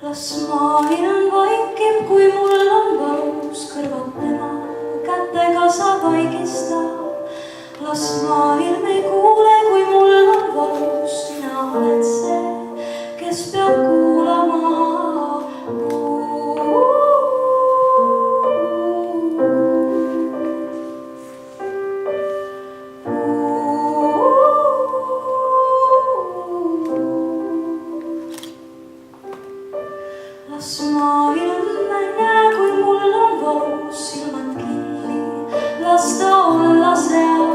las maailm vaikib, kui mul on valus, kõrvad tema kätega saab vaigistada. Las maailm ei kuule, kui mul on valus, sina oled see, kes peab kuulama. Las maailm ei näe, kui mul on valus, silmad kinni, las ta olla seal.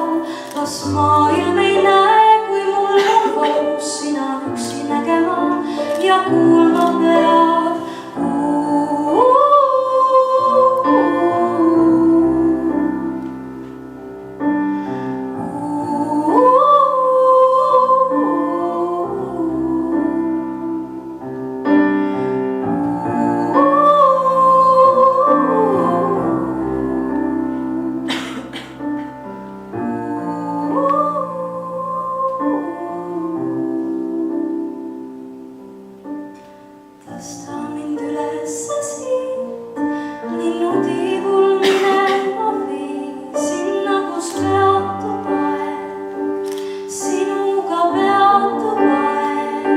Las maailm ei näe, kui mul on valus, sina üksi nägema ja kuulma peab. Tõsta mind ülesse siit, linnutiivul minema vii, sinna, kus peatub aeg, sinuga peatub aeg.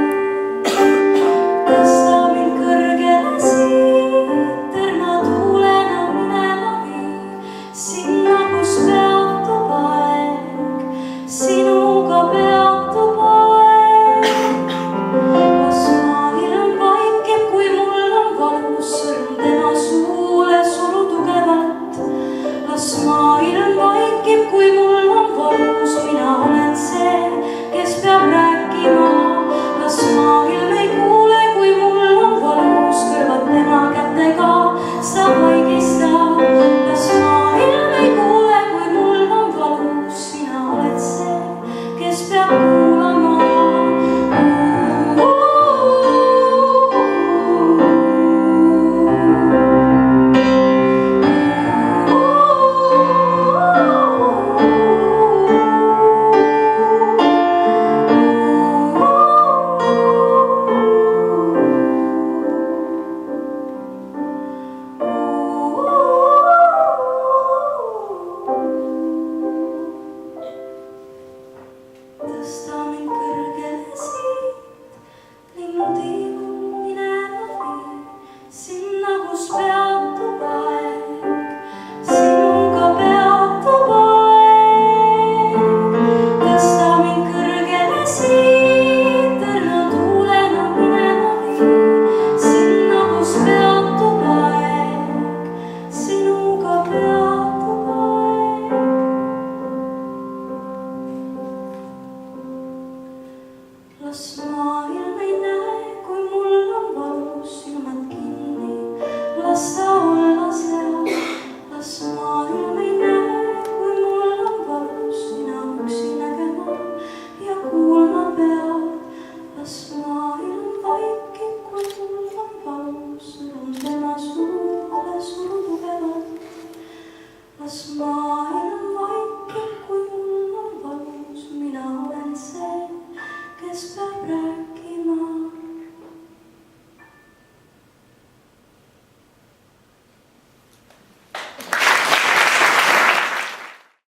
Tõsta mind kõrgele siit, õrna tuulena minema vii, sinna, kus peatub aeg, sinuga peatub aeg. Maailm vaikib, kui mul on valus, mina olen see, kes peab rääkima. Las maailm ei kuule, kui mul on valus, kõrvad tema kätega saab vaigistada. Las maailm ei kuule, kui mul on valus, sina oled see, kes peab kuulama. Tõsta mind kõrgele siit, linnutiivul minema vii, sinna, kus peatub aeg, sinuga peatub aeg. Tõsta mind kõrgele siit, õrna tuulena minema vii, sinna, kus peatub aeg, sinuga peatub aeg. Las maailm